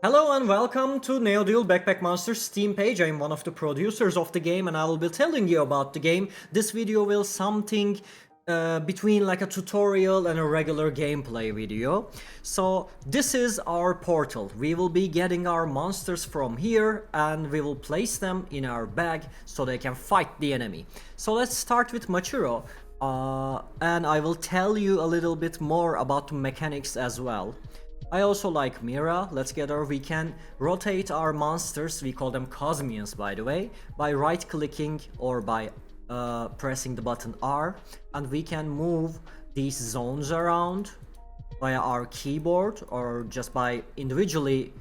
Hello and welcome to NEODUEL Backpack Monsters Steam page. I am one of the producers of the game and I will be telling you about the game. This video will something between like a tutorial and a regular gameplay video. So this is our portal. We will be getting our monsters from here and we will place them in our bag so they can fight the enemy. So let's start with Machiro and I will tell you a little bit more about the mechanics as well. I also like Mira. Let's get her. We can rotate our monsters, we call them cosmions by the way, by right clicking or by pressing the button R, and we can move these zones around via our keyboard or just by individually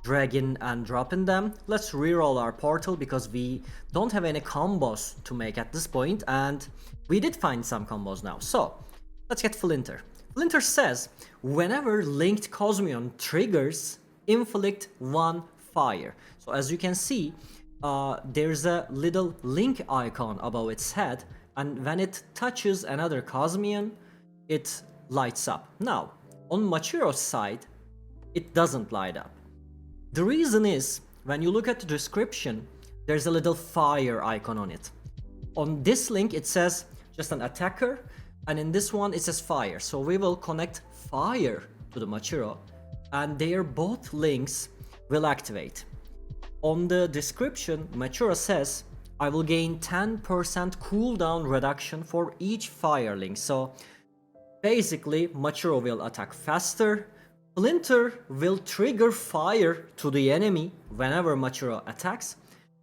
dragging and dropping them. Let's reroll our portal because we don't have any combos to make at this point, and we did find some combos now. So let's get Flinter. Flinter says, whenever linked cosmion triggers, inflict 1 fire. So as you can see, there's a little link icon above its head, and when it touches another cosmion, it lights up. Now, on Machiro's side, it doesn't light up. The reason is, when you look at the description, there's a little fire icon on it. On this link, it says just an attacker, and in this one it says fire. So we will connect fire to the Machiro and their both links will activate. On the description, Machiro says, I will gain 10% cooldown reduction for each fire link. So basically Machiro will attack faster, Flinter will trigger fire to the enemy whenever Machiro attacks,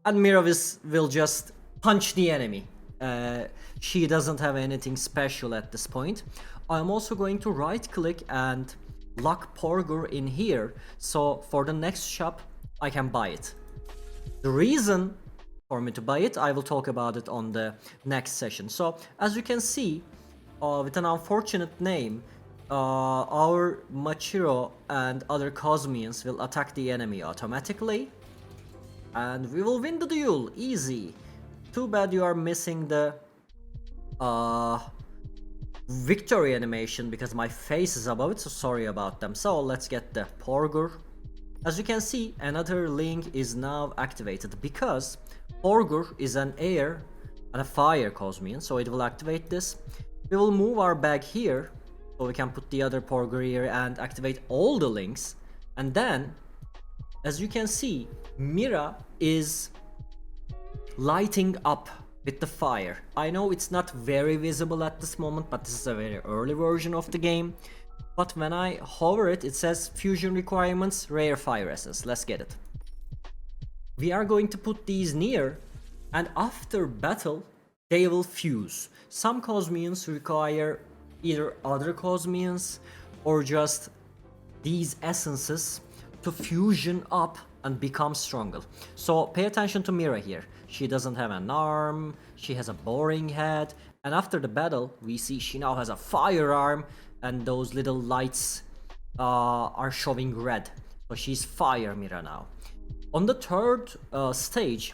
and Mira will just punch the enemy. She doesn't have anything special at this point. I'm also going to right click and lock Porgur in here, so for the next shop I can buy it. The reason for me to buy it, I will talk about it on the next session. So as you can see, with an unfortunate name, our Machiro and other cosmions will attack the enemy automatically and we will win the duel, easy. Too bad you are missing the victory animation because my face is above it, so sorry about them. So let's get the Porgur. As you can see, another link is now activated because Porgur is an air and a fire cosmion, so it will activate this. We will move our bag here so we can put the other Porgur here and activate all the links. And then, as you can see, Mira is lighting up with the fire. I know it's not very visible at this moment, but this is a very early version of the game. But when I hover it, it says fusion requirements, rare fire essence. Let's get it. We are going to put these near, and after battle they will fuse. Some cosmions require either other cosmions or just these essences to fusion up and become stronger. So pay attention to Mira here. She doesn't have an arm, she has a boring head, and after the battle we see she now has a firearm and those little lights are showing red. So she's Fire Mira now. On the third stage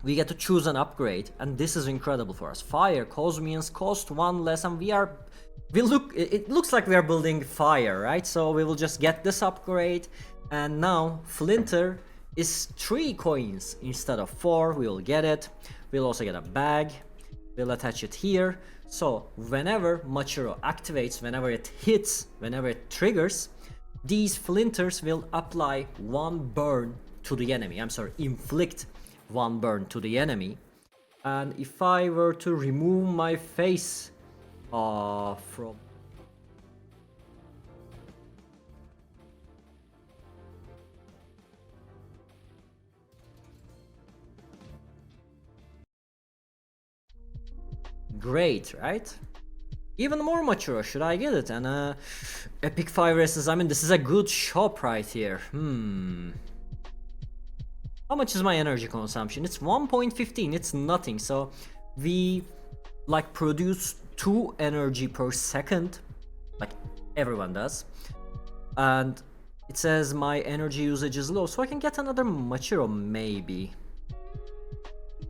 we get to choose an upgrade, and this is incredible for us. Fire cosmions cost 1 less, and it looks like we are building fire, right? So we will just get this upgrade, and now Flinter is 3 coins instead of 4. We will get it. We'll also get a bag. We'll attach it here. So whenever Machiro activates, whenever it hits, whenever it triggers, these Flinters will apply 1 burn to the enemy. I'm sorry, inflict 1 burn to the enemy. And if I were to remove my face from great, right? Even more Machiro, should I get it? And epic fire essence. I mean, this is a good shop right here. How much is my energy consumption? It's 1.15, it's nothing. So we like produce 2 energy per second, like everyone does. And it says my energy usage is low, so I can get another Machiro maybe.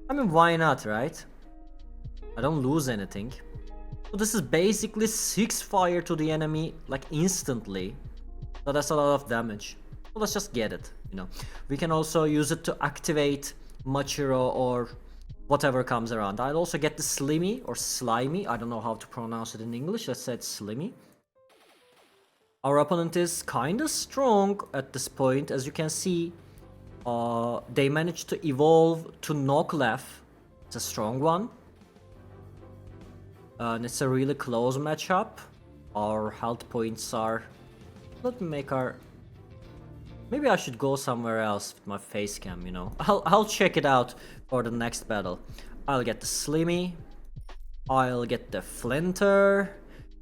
I mean, why not, right? I don't lose anything. So this is basically 6 fire to the enemy, like instantly. So that's a lot of damage. So let's just get it, you know. We can also use it to activate Machiro or whatever comes around. I'll also get the Slimmy or Slimy. I don't know how to pronounce it in English. Let's say it's Slimmy. Our opponent is kinda strong at this point. As you can see, they managed to evolve to Noclef. It's a strong one. And it's a really close matchup. Our health points are... Let me make our... Maybe I should go somewhere else with my face cam, you know. I'll check it out for the next battle. I'll get the Slimmy. I'll get the Flinter.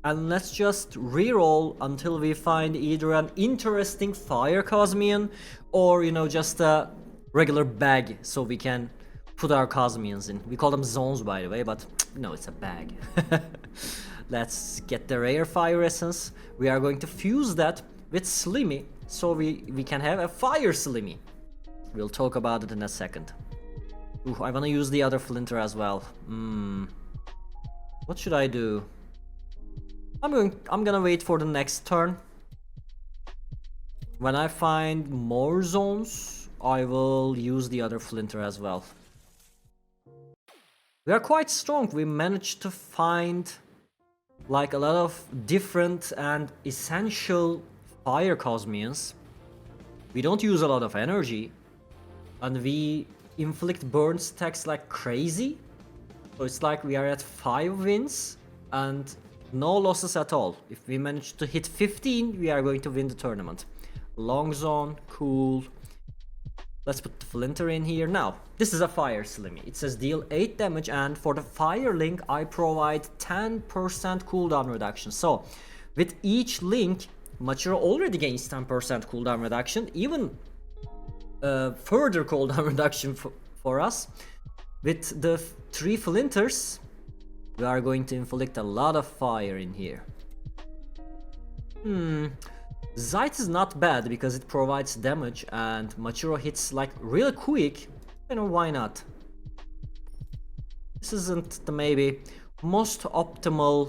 And let's just reroll until we find either an interesting fire cosmion or, you know, just a regular bag so we can put our cosmions in. We call them zones, by the way, but no, it's a bag. Let's get the rare fire essence. We are going to fuse that with Slimmy so we can have a fire Slimmy. We'll talk about it in a second. Ooh, I wanna use the other Flinter as well. What should I do? I'm gonna wait for the next turn. When I find more zones, I will use the other Flinter as well. We are quite strong. We managed to find like a lot of different and essential fire cosmions. We don't use a lot of energy, and we inflict burn stacks like crazy. So it's like we are at 5 wins and no losses at all. If we manage to hit 15, we are going to win the tournament. Long zone, cool. Let's put the Flinter in here. Now, this is a fire Slimmy. It says deal 8 damage, and for the fire link, I provide 10% cooldown reduction. So, with each link, Machiro already gains 10% cooldown reduction, even further cooldown reduction for us. With the 3 Flinters, we are going to inflict a lot of fire in here. Zeit is not bad because it provides damage and Machiro hits like really quick. You know, why not? This isn't the maybe most optimal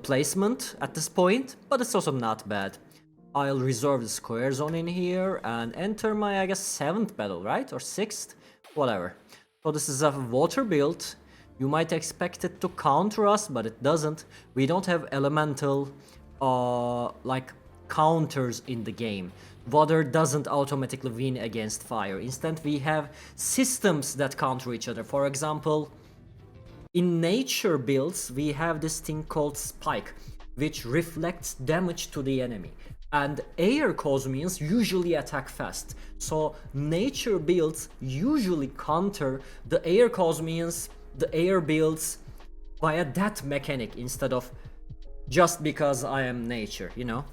placement at this point, but it's also not bad. I'll reserve the square zone in here and enter my, I guess, 7th battle, right? Or 6th? Whatever. So this is a water build. You might expect it to counter us, but it doesn't. We don't have elemental like counters in the game. Water doesn't automatically win against fire. Instead, we have systems that counter each other. For example, in nature builds, we have this thing called Spike, which reflects damage to the enemy. And air cosmions usually attack fast. So nature builds usually counter the air cosmions, the air builds via that mechanic instead of just because I am nature, you know?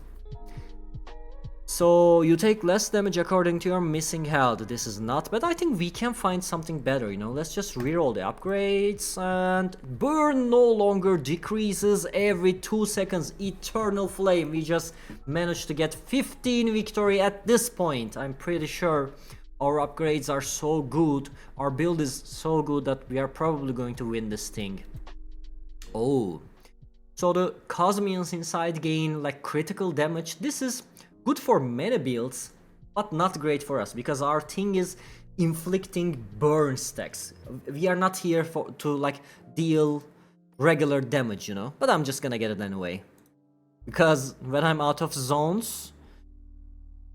So you take less damage according to your missing health. This is not bad. I think we can find something better, you know? Let's just reroll the upgrades, and burn no longer decreases every 2 seconds. Eternal flame. We just managed to get 15 victory at this point. I'm pretty sure our upgrades are so good, our build is so good that we are probably going to win this thing. Oh, so the cosmions inside gain like critical damage. This is good for many builds, but not great for us because our thing is inflicting burn stacks. We are not here to like deal regular damage, you know. But I'm just gonna get it anyway because when I'm out of zones,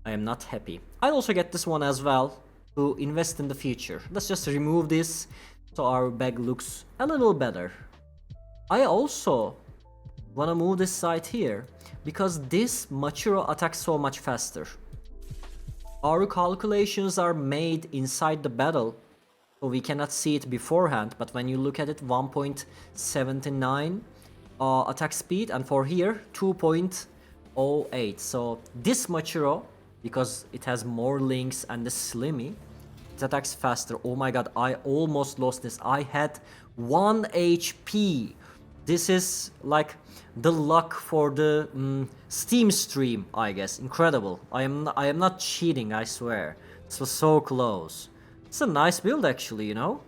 I am not happy. I'll also get this one as well to invest in the future. Let's just remove this so our bag looks a little better. I also wanna move this side here because this Machiro attacks so much faster. Our calculations are made inside the battle, so we cannot see it beforehand, but when you look at it, 1.79 attack speed, and for here 2.08. So this Machiro, because it has more links and the Slimmy, it attacks faster. Oh my god, I almost lost this. I had 1 HP. This is like the luck for the Steam stream, I guess. Incredible. I am not cheating, I swear. This was so close. It's a nice build actually, you know.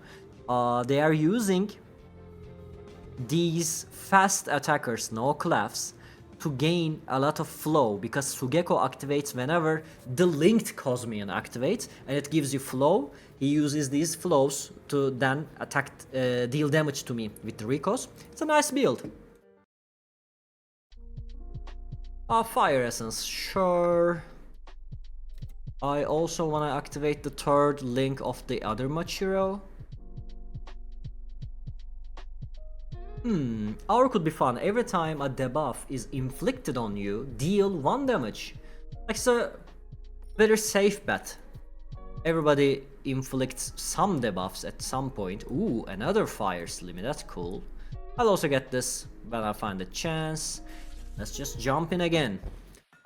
They are using these fast attackers, no clefs, to gain a lot of flow, because Sugeko activates whenever the linked cosmion activates, and it gives you flow. He uses these flows to then attack, deal damage to me with the recos. It's a nice build. Fire Essence, sure. I also want to activate the third link of the other Machiro. Aura could be fun. Every time a debuff is inflicted on you, deal 1 damage. Like, it's a very safe bet. Everybody inflicts some debuffs at some point. Ooh, another Fire Slimy, that's cool. I'll also get this when I find a chance. Let's just jump in again.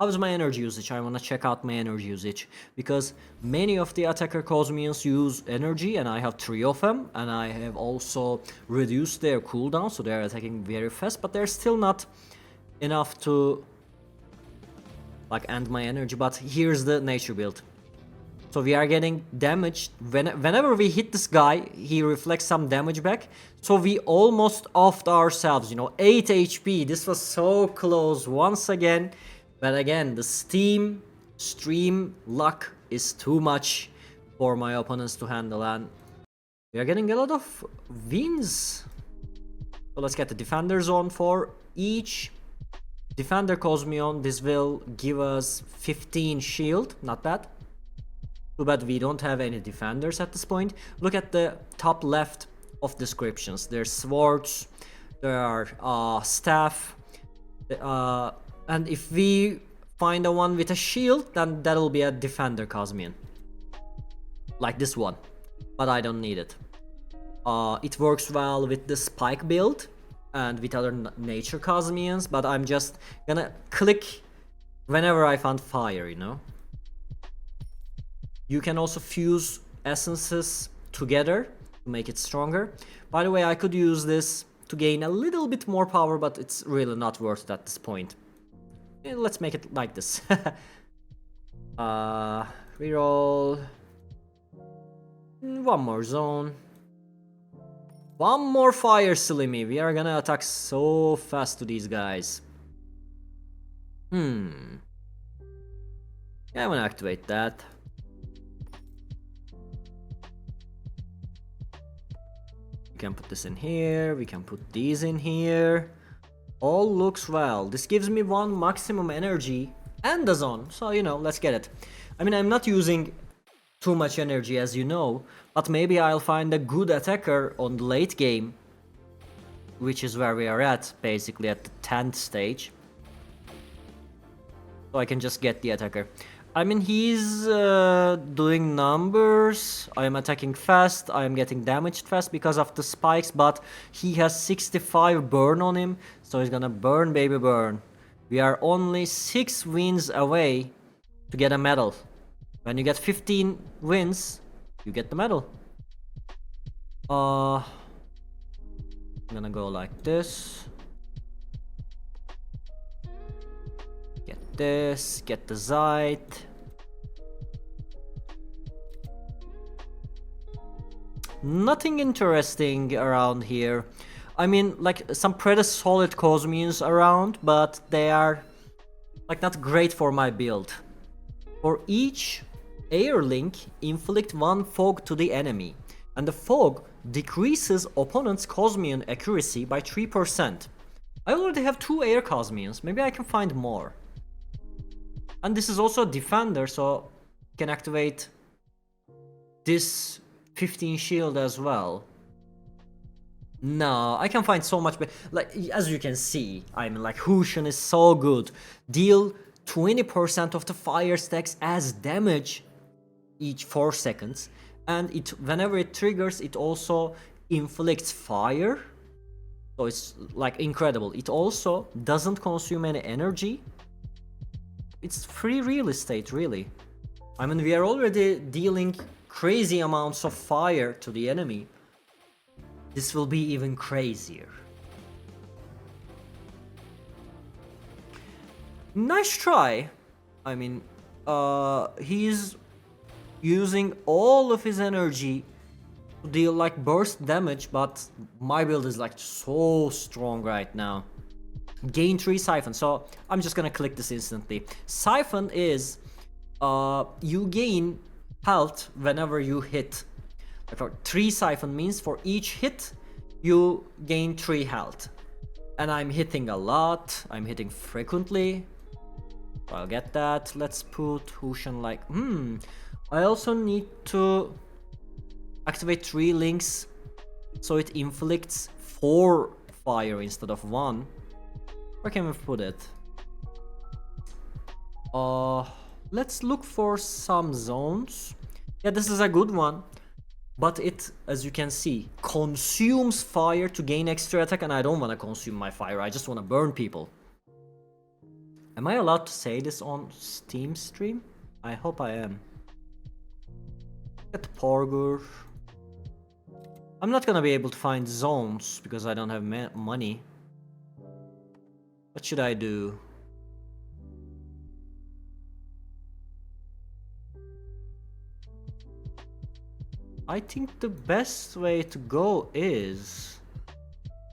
How's my energy usage? I wanna check out my energy usage, because many of the attacker cosmions use energy, and I have 3 of them, and I have also reduced their cooldown, so they're attacking very fast, but they're still not enough to like end my energy. But here's the nature build. So we are getting damaged. Whenever we hit this guy, he reflects some damage back. So we almost offed ourselves, you know, 8 HP. This was so close once again. But again, the stream luck is too much for my opponents to handle, and we are getting a lot of wins. So let's get the Defender Zone for each Defender Cosmion. This will give us 15 shield, not bad. Too bad we don't have any defenders at this point. Look at the top left of descriptions. There's swords, there are staff, and if we find a one with a shield, then that'll be a defender cosmion. Like this one. But I don't need it. It works well with the spike build and with other nature cosmions, but I'm just gonna click whenever I find fire, you know? You can also fuse essences together to make it stronger. By the way, I could use this to gain a little bit more power, but it's really not worth it at this point. Let's make it like this. Reroll. One more zone. One more Fire Slimy. We are gonna attack so fast to these guys. Yeah, I wanna activate that. We can put this in here. We can put these in here. All looks well. This gives me 1 maximum energy and a zone. So, you know, let's get it. I mean, I'm not using too much energy, as you know, but maybe I'll find a good attacker on the late game, which is where we are at, basically at the 10th stage. So I can just get the attacker. I mean, he's doing numbers. I am attacking fast. I am getting damaged fast because of the spikes, but he has 65 burn on him, so he's gonna burn, baby, burn. We are only 6 wins away to get a medal. When you get 15 wins, you get the medal. I'm gonna go like this. Get this, get the Zeit. Nothing interesting around here. I mean, like, some pretty solid cosmions around, but they are like not great for my build. For each air link, inflict 1 fog to the enemy, and the fog decreases opponent's cosmion accuracy by 3%. I already have 2 air cosmions, maybe I can find more. And this is also a defender, so I can activate this 15 shield as well. No, I can find so much, like, as you can see, I mean, like, Hushin is so good. Deal 20% of the fire stacks as damage each 4 seconds, and whenever it triggers, it also inflicts fire. So it's like incredible. It also doesn't consume any energy. It's free real estate, really. I mean, we are already dealing crazy amounts of fire to the enemy. This will be even crazier. Nice try. I mean, he's using all of his energy to deal like burst damage, but my build is like so strong right now. Gain 3 siphon. So I'm just gonna click this instantly. Siphon is you gain health whenever you hit. For 3 siphon means for each hit you gain 3 health. And I'm hitting a lot. I'm hitting frequently. I'll get that. Let's put Hushan like I also need to activate 3 links so it inflicts 4 fire instead of 1. Where can we put it? Let's look for some zones. Yeah, this is a good one. But it, as you can see, consumes fire to gain extra attack, and I don't want to consume my fire, I just want to burn people. Am I allowed to say this on Steam stream? I hope I am. Get Porgur. I'm not gonna be able to find zones because I don't have money. What should I do? I think the best way to go is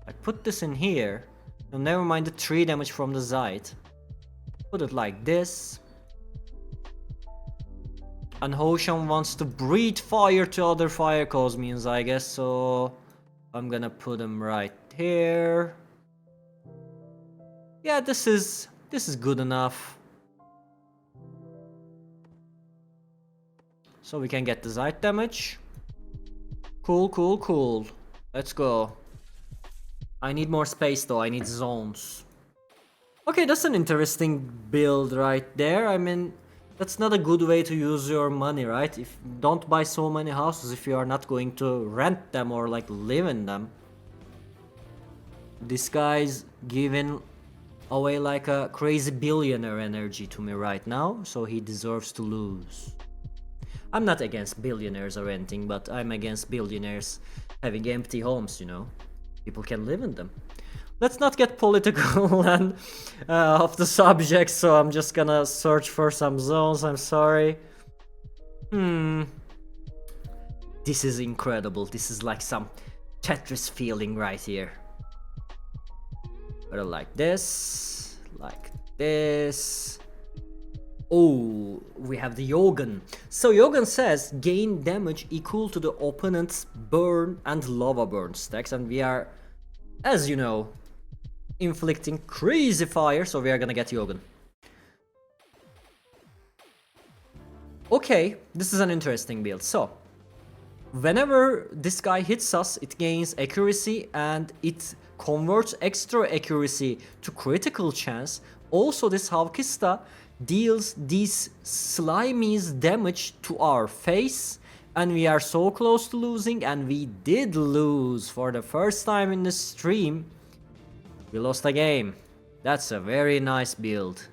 I put this in here. And never mind the 3 damage from the Zeit. Put it like this. And Hoshan wants to breathe fire to other fire cosmions, I guess, so I'm gonna put him right here. Yeah, this is good enough. So we can get the Zeit damage. Cool. Let's go. I need more space though, I need zones. Okay, that's an interesting build right there. I mean, that's not a good way to use your money, right? If don't buy so many houses if you are not going to rent them or like live in them. This guy's giving away like a crazy billionaire energy to me right now, so he deserves to lose. I'm not against billionaires or anything, but I'm against billionaires having empty homes, you know? People can live in them. Let's not get political and off the subject, so I'm just gonna search for some zones, I'm sorry. This is incredible, this is like some Tetris feeling right here. But like this, like this. Oh, we have the Yogan. So Yogan says gain damage equal to the opponent's burn and lava burn stacks, and we are, as you know, inflicting crazy fire, so we are gonna get Yogan. Okay, this is an interesting build. So whenever this guy hits us, it gains accuracy and it converts extra accuracy to critical chance. Also, this Havkista deals these slimies damage to our face, and we are so close to losing, and we did lose for the first time in the stream. We lost a game. That's a very nice build.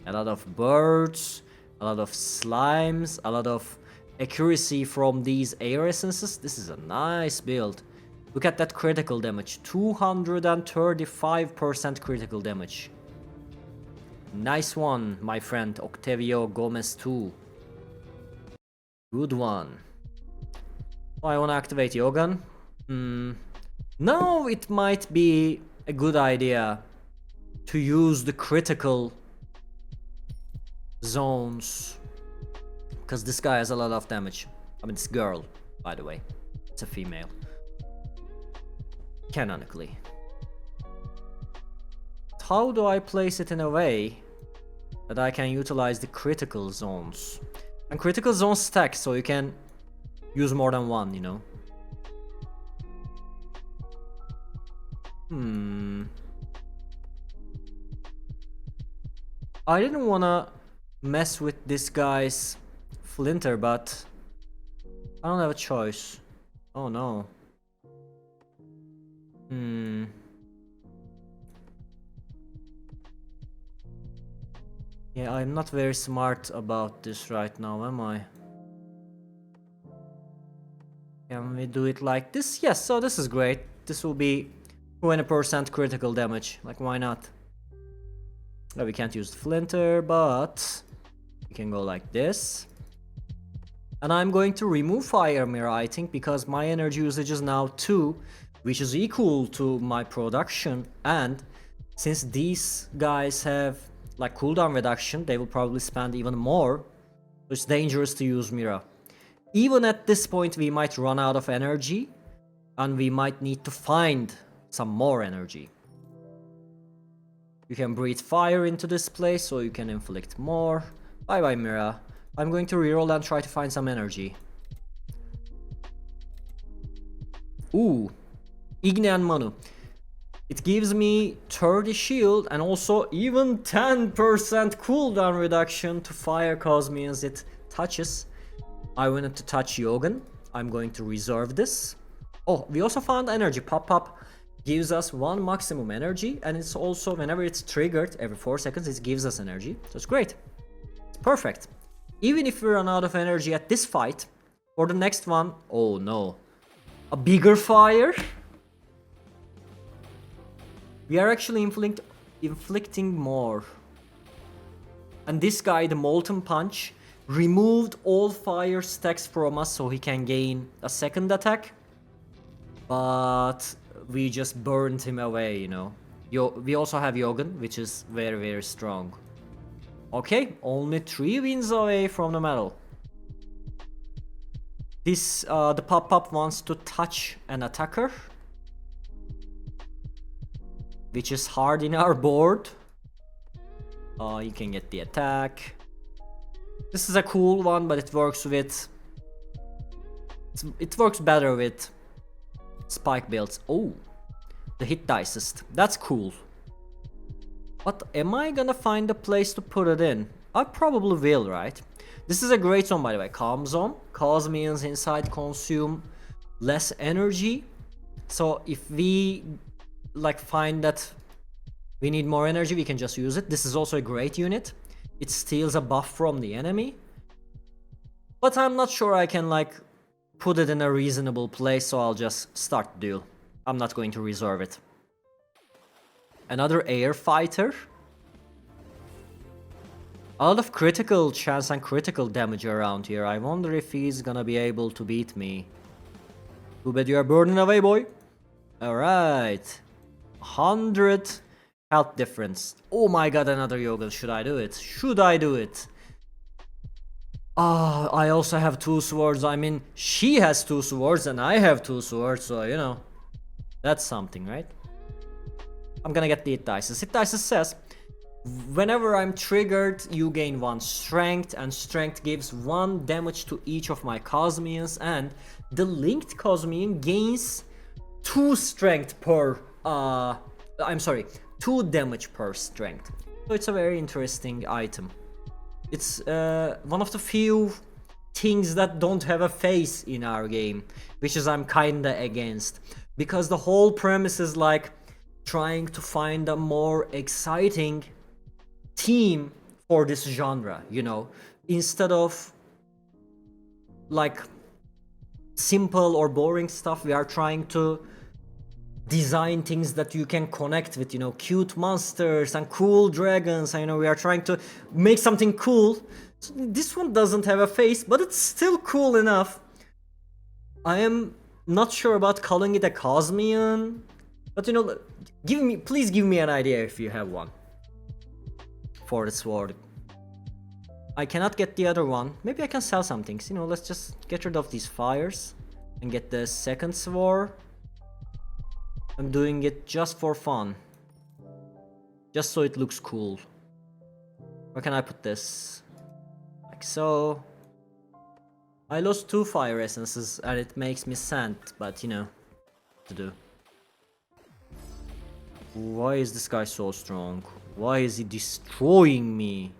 A lot of birds, a lot of slimes, a lot of accuracy from these air essences. This is a nice build. Look at that critical damage, 235% critical damage. Nice one, my friend Octavio Gomez 2. Good one. Oh, I want to activate Yogan. Now it might be a good idea to use the critical zones, because this guy has a lot of damage. I mean, this girl, by the way, it's a female. Canonically. How do I place it in a way that I can utilize the critical zones? And critical zones stack, so you can use more than one, you know? I didn't wanna mess with this guy's flinter, but I don't have a choice. Oh no. Yeah, I'm not very smart about this right now, am I? Can we do it like this? Yes, so this is great. This will be 20% critical damage. Like, why not? Oh, we can't use the flinter, but we can go like this. And I'm going to remove Fire Mirror, I think, because my energy usage is now 2, which is equal to my production, and since these guys have like cooldown reduction, they will probably spend even more. So it's dangerous to use Mira. Even at this point, we might run out of energy, and we might need to find some more energy. You can breathe fire into this place, so you can inflict more. Bye bye, Mira. I'm going to reroll and try to find some energy. Ooh, Igni and Manu. It gives me 30 shield and also even 10% cooldown reduction to fire cosmions it touches. I wanted to touch Yogan. I'm going to reserve this. Oh, we also found energy. Pop gives us 1 maximum energy, and it's also, whenever it's triggered, every 4 seconds, it gives us energy. So it's great. It's perfect. Even if we run out of energy at this fight, for the next one, oh no. A bigger fire? We are actually inflicting more. And this guy, the Molten Punch, removed all fire stacks from us so he can gain a second attack. But we just burned him away, you know. We also have Yogan, which is very, very strong. Okay, only 3 wins away from the medal. This, the Pop wants to touch an attacker, which is hard in our board. You can get the attack. This is a cool one, but it works with... It works better with spike builds. Oh, the hit dicest. That's cool. But am I gonna find a place to put it in? I probably will, right? This is a great zone, by the way. Calm zone. Cosmions inside consume less energy. So if we like find that we need more energy, we can just use it. This is also a great unit. It steals a buff from the enemy. But I'm not sure I can like put it in a reasonable place, so I'll just start the duel. I'm not going to reserve it. Another air fighter. A lot of critical chance and critical damage around here. I wonder if he's gonna be able to beat me. Too bad you are burning away, boy. Alright. 100 health difference. Oh my god, another Yoga. Should I do it? Should I do it? Ah, I also have 2 swords. I mean, she has 2 swords and I have 2 swords, so you know. That's something, right? I'm gonna get the Hit Dices. Hit Dices says, whenever I'm triggered, you gain 1 strength, and strength gives 1 damage to each of my Cosmions, and the linked Cosmion gains 2 strength per, 2 damage per strength. So it's a very interesting item. It's one of the few things that don't have a face in our game, which is I'm kinda against. Because the whole premise is like trying to find a more exciting theme for this genre, you know, instead of like simple or boring stuff. We are trying to design things that you can connect with, you know, cute monsters and cool dragons. I know we are trying to make something cool. So this one doesn't have a face, but it's still cool enough. I am not sure about calling it a Cosmion, but you know, please give me an idea if you have one for the sword. I cannot get the other one. Maybe I can sell some things. You know, let's just get rid of these fires and get the second sword. I'm doing it just for fun. Just so it looks cool. Where can I put this? Like so. I lost 2 fire essences and it makes me sad, but you know, what to do. Why is this guy so strong? Why is he destroying me?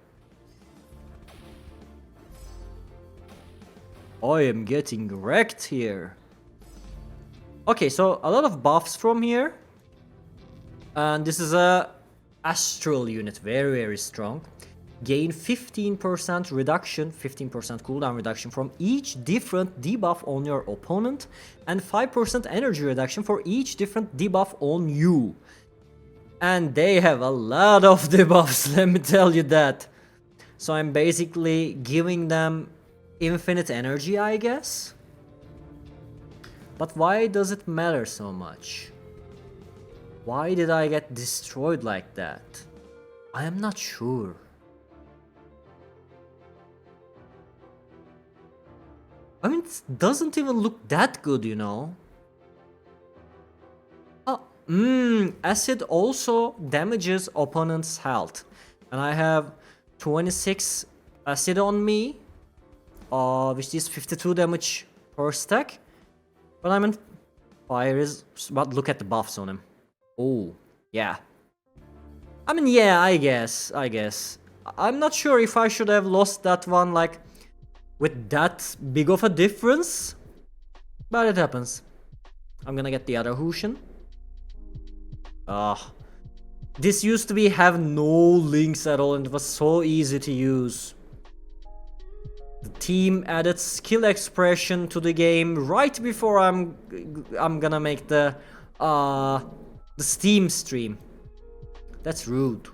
I am getting wrecked here. Okay, so a lot of buffs from here. And this is a astral unit, very, very strong. Gain 15% reduction, 15% cooldown reduction from each different debuff on your opponent, and 5% energy reduction for each different debuff on you. And they have a lot of debuffs, let me tell you that. So I'm basically giving them infinite energy, I guess. But why does it matter so much? Why did I get destroyed like that? I am not sure. I mean, it doesn't even look that good, you know. Acid also damages opponent's health. And I have 26 acid on me, which is 52 damage per stack. But I mean, fire is... But look at the buffs on him. Oh, yeah. I mean, yeah, I guess. I'm not sure if I should have lost that one, like, with that big of a difference. But it happens. I'm gonna get the other Hushin. This used to be have no links at all and it was so easy to use. The team added skill expression to the game right before I'm gonna make the Steam stream. That's rude.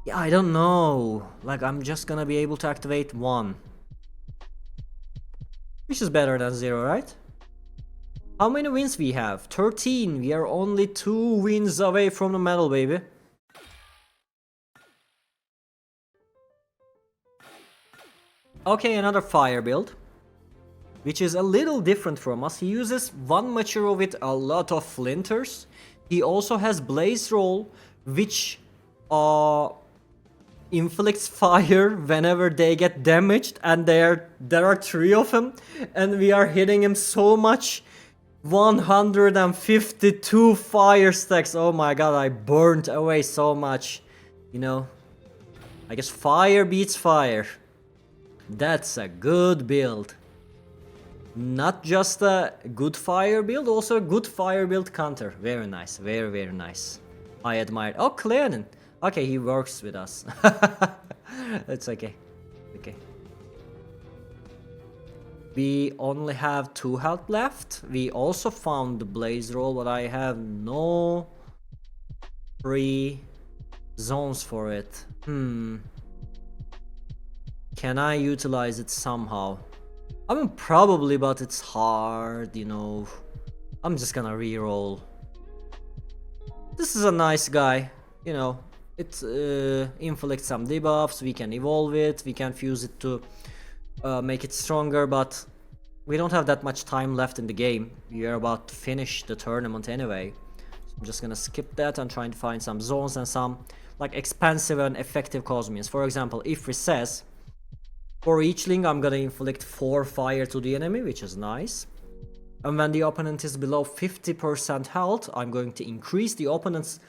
Yeah, I don't know. Like, I'm just gonna be able to activate one. Which is better than 0, right? How many wins we have? 13. We are only 2 wins away from the medal, baby. Okay, another fire build. Which is a little different from us. He uses 1 Machiro with a lot of flinters. He also has Blaze Roll, which inflicts fire whenever they get damaged, and there are 3 of them, and we are hitting him so much. 152 fire stacks. Oh my god, I burned away so much. You know, I guess fire beats fire. That's a good build. Not just a good fire build, also a good fire build counter. Very nice, very nice. I admire. Oh, Cleanin. Okay, he works with us. It's okay. Okay. We only have 2 health left. We also found the Blaze Roll, but I have no free zones for it. Can I utilize it somehow? I mean, probably, but it's hard, you know. I'm just gonna reroll. This is a nice guy, you know. It inflicts some debuffs, we can evolve it, we can fuse it to make it stronger, but we don't have that much time left in the game. We are about to finish the tournament anyway. So I'm just gonna skip that and try to find some zones and some like expensive and effective cosmions. For example, if it says for each link I'm gonna inflict 4 fire to the enemy, which is nice. And when the opponent is below 50% health, I'm going to increase the opponent's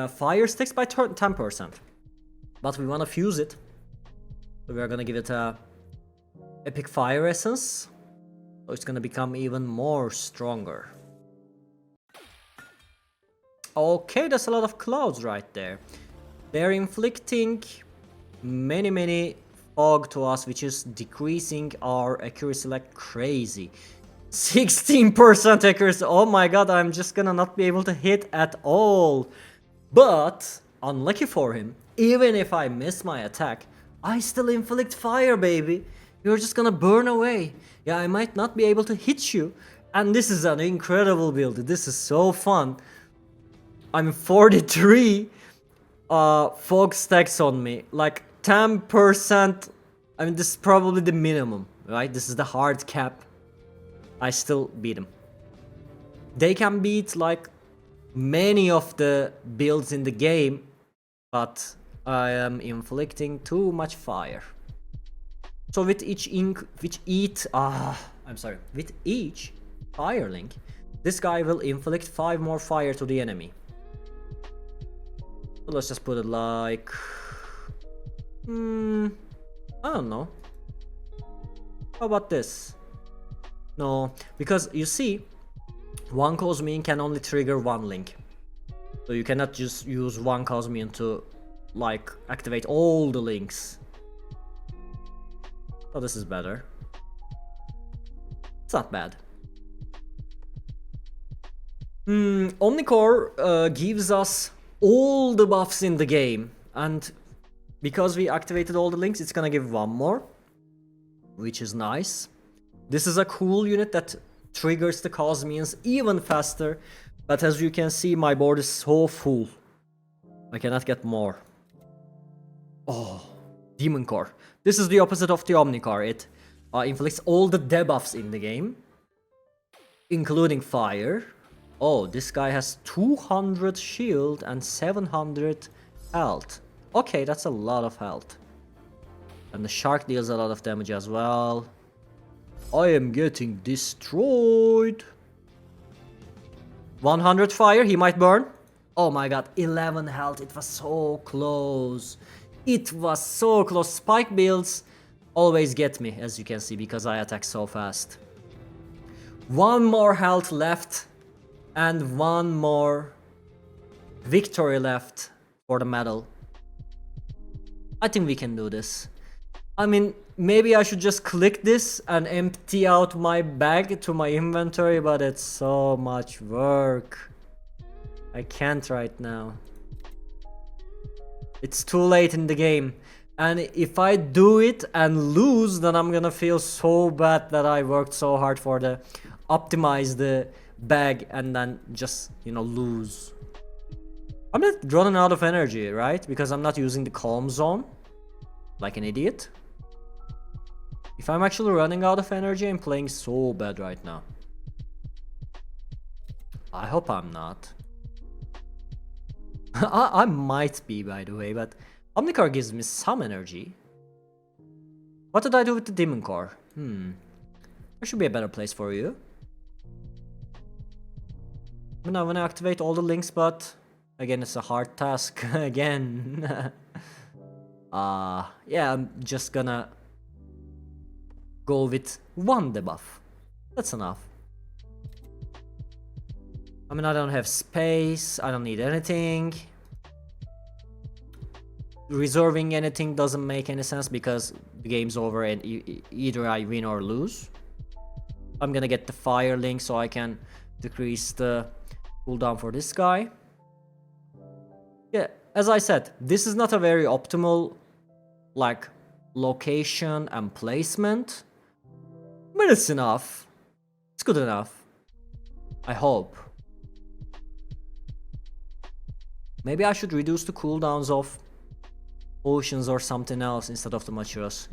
fire sticks by 10%. But we want to fuse it. So we're gonna give it a epic fire essence. So it's gonna become even more stronger. Okay, that's a lot of clouds right there. They're inflicting many fog to us, which is decreasing our accuracy like crazy. 16% accuracy. Oh my god, I'm just gonna not be able to hit at all. But, unlucky for him, even if I miss my attack, I still inflict fire, baby. You're just gonna burn away. Yeah, I might not be able to hit you. And this is an incredible build. This is so fun. I'm 43 fog stacks on me. Like 10%. I mean, this is probably the minimum, right? This is the hard cap. I still beat him. They can beat like many of the builds in the game, but I am inflicting too much fire. So with each with each fire link, this guy will inflict 5 more fire to the enemy. So let's just put it like I don't know. How about this? No, because you see, one cosmion can only trigger 1 link. So you cannot just use one cosmion to like activate all the links. Oh, this is better. It's not bad. Omnicore gives us all the buffs in the game, and because we activated all the links, it's gonna give one more, which is nice. This is a cool unit that triggers the cosmions even faster, but as you can see, my board is so full. I cannot get more. Oh, Demon Core. This is the opposite of the Omnicore. It inflicts all the debuffs in the game, including fire. Oh, this guy has 200 shield and 700 health. Okay, that's a lot of health. And the shark deals a lot of damage as well. I am getting destroyed. 100 fire, he might burn. Oh my god, 11 health, it was so close. It was so close. Spike builds always get me, as you can see, because I attack so fast. One more health left, and one more victory left for the medal. I think we can do this. I mean, maybe I should just click this and empty out my bag to my inventory, but it's so much work. I can't right now. It's too late in the game. And if I do it and lose, then I'm gonna feel so bad that I worked so hard for the optimize the bag and then just, you know, lose. I'm not running out of energy, right? Because I'm not using the calm zone like an idiot. If I'm actually running out of energy, I'm playing so bad right now. I hope I'm not. I might be, by the way, but Omnicore gives me some energy. What did I do with the Demon Core? There should be a better place for you. I'm gonna activate all the links, but again, it's a hard task again. Yeah, I'm just gonna go with one debuff. That's enough. I mean, I don't have space, I don't need anything. Reserving anything doesn't make any sense because the game's over and either I win or lose. I'm gonna get the fire link so I can decrease the cooldown for this guy. Yeah, as I said, this is not a very optimal like location and placement, but it's enough. It's good enough, I hope. Maybe I should reduce the cooldowns of potions or something else instead of the Machuras.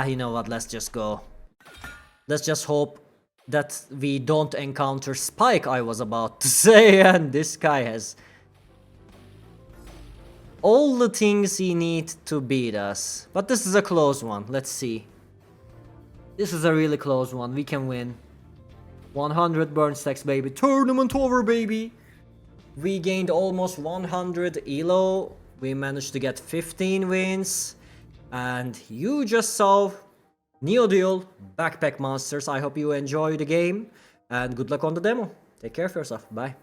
You know what, let's just go. Let's just hope that we don't encounter Spike, I was about to say, and this guy has all the things he needs to beat us. But this is a close one, let's see. This is a really close one, we can win. 100 burn stacks, baby. Tournament over, baby. We gained almost 100 elo. We managed to get 15 wins. And you just saw NEODUEL Backpack Monsters. I hope you enjoy the game. And good luck on the demo. Take care of yourself. Bye.